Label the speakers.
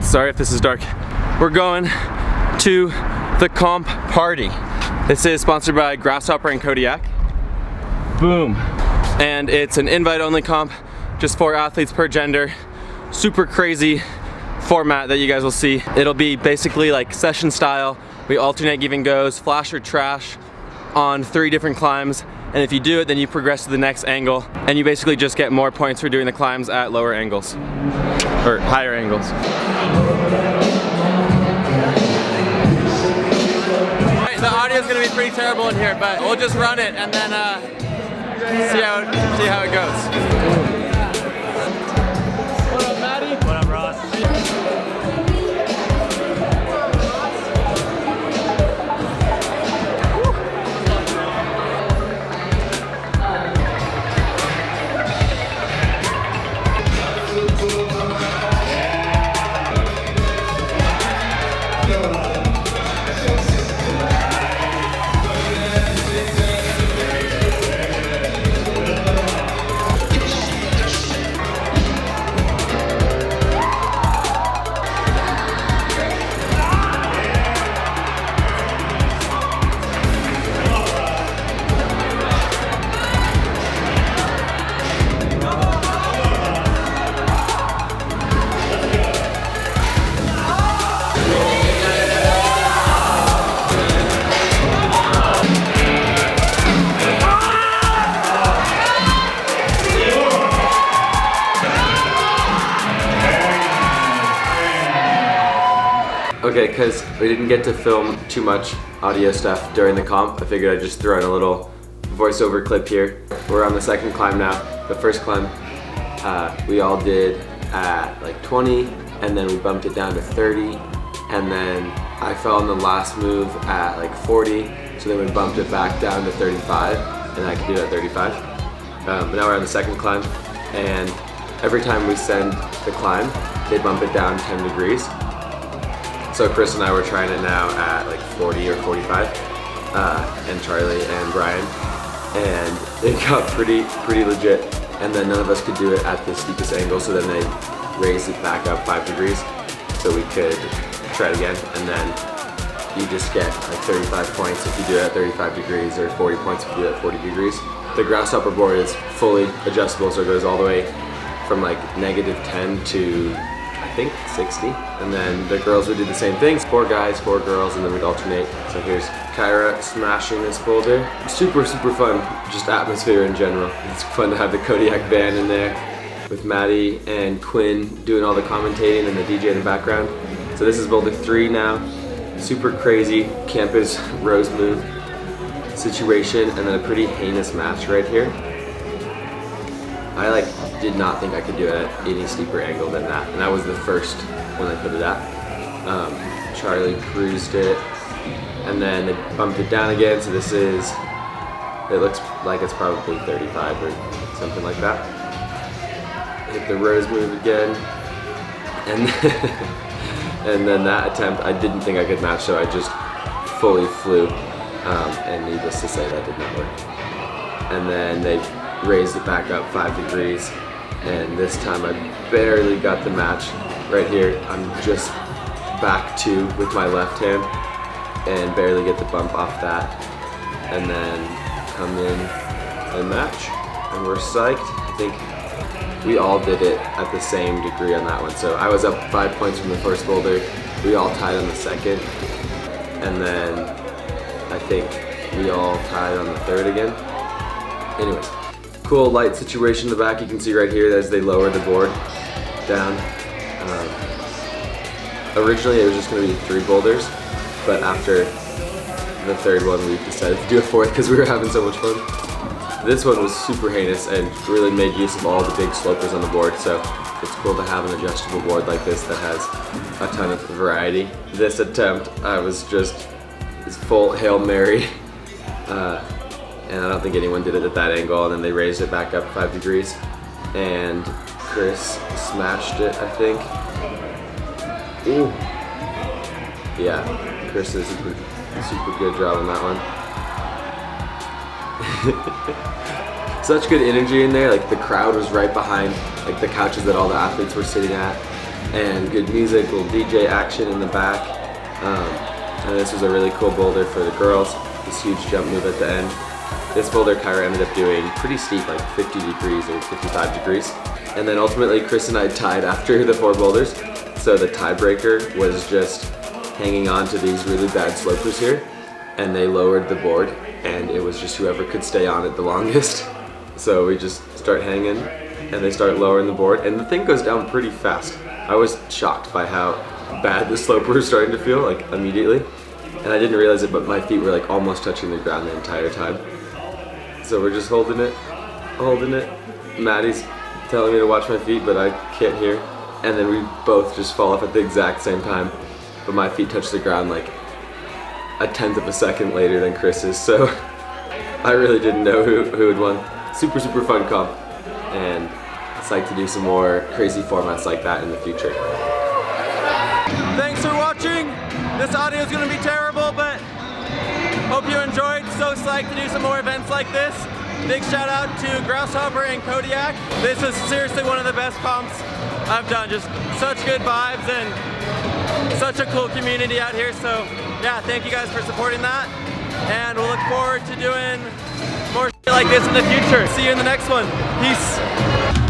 Speaker 1: Sorry if this is dark. We're going to the comp party. This is sponsored by Grasshopper and Kodiak. Boom. And it's an invite-only comp, just 4 athletes per gender. Super crazy format that you guys will see. It'll be basically like session style. We alternate give and goes, flash or trash, on 3 different climbs. And if you do it, then you progress to the next angle. And you basically just get more points for doing the climbs at lower angles. Or higher angles. The audio's gonna be pretty terrible in here, but we'll just run it and then see how it goes. What up, Maddie?
Speaker 2: What up, Ross?
Speaker 1: Okay, because we didn't get to film too much audio stuff during the comp, I figured I'd just throw in a little voiceover clip here. We're on the second climb now. The first climb we all did at like 20, and then we bumped it down to 30, and then I fell on the last move at like 40, so then we bumped it back down to 35, and I could do it at 35. But now we're on the second climb, and every time we send the climb, they bump it down 10 degrees. So Chris and I were trying it now at like 40 or 45, and Charlie and Brian, and it got pretty legit. And then none of us could do it at the steepest angle, so then they raised it back up 5 degrees, so we could try it again. And then you just get like 35 points if you do it at 35 degrees, or 40 points if you do it at 40 degrees. The Grasshopper board is fully adjustable, so it goes all the way from like -10 to I think 60, and then the girls would do the same things. 4 guys, 4 girls, and then we'd alternate. So here's Kyra smashing this boulder. Super fun, just atmosphere in general. It's fun to have the Kodiak band in there with Maddie and Quinn doing all the commentating and the DJ in the background. So this is boulder 3 now. Super crazy campus rose move situation, and then a pretty heinous match right here. I did not think I could do it at any steeper angle than that, and that was the first one I put it at. Charlie cruised it, and then they bumped it down again, so this is, it looks like it's probably 35 or something like that. Hit the rose move again, and and then that attempt I didn't think I could match, so I just fully flew, and needless to say that did not work. And then they raised it back up 5 degrees, and this time I barely got the match. Right here, I'm just back 2 with my left hand and barely get the bump off that, and then come in and match, and we're psyched. I think we all did it at the same degree on that one. So I was up 5 points from the first boulder, we all tied on the second, and then I think we all tied on the third again. Anyways, cool light situation in the back. You can see right here as they lower the board down. Originally it was just going to be 3 boulders, but after the third one we decided to do a 4th because we were having so much fun. This one was super heinous and really made use of all the big slopers on the board, so it's cool to have an adjustable board like this that has a ton of variety. This attempt I was just full Hail Mary. And I don't think anyone did it at that angle, and then they raised it back up 5 degrees, and Chris smashed it, I think. Ooh. Yeah, Chris did a super good job on that one. Such good energy in there, like the crowd was right behind like the couches that all the athletes were sitting at, and good music, little DJ action in the back. And this was a really cool boulder for the girls, this huge jump move at the end. This boulder Kyra ended up doing pretty steep, like 50 degrees or 55 degrees. And then ultimately Chris and I tied after the 4 boulders. So the tiebreaker was just hanging on to these really bad slopers here, and they lowered the board, and it was just whoever could stay on it the longest. So we just start hanging, and they start lowering the board, and the thing goes down pretty fast. I was shocked by how bad the slope was starting to feel, like immediately. And I didn't realize it, but my feet were like almost touching the ground the entire time. So we're just holding it. Maddie's telling me to watch my feet, but I can't hear. And then we both just fall off at the exact same time. But my feet touch the ground like a 1/10 of a second later than Chris's, so I really didn't know who had won. Super fun comp, and psyched to do some more crazy formats like that in the future.
Speaker 2: Thanks for watching. This audio is going to be terrible, but hope you enjoyed. So psyched to do some more events like this. Big shout out to Grasshopper and Kodiak. This is seriously one of the best comps I've done. Just such good vibes and such a cool community out here. So yeah, thank you guys for supporting that. And we'll look forward to doing more shit like this in the future. See you in the next one. Peace.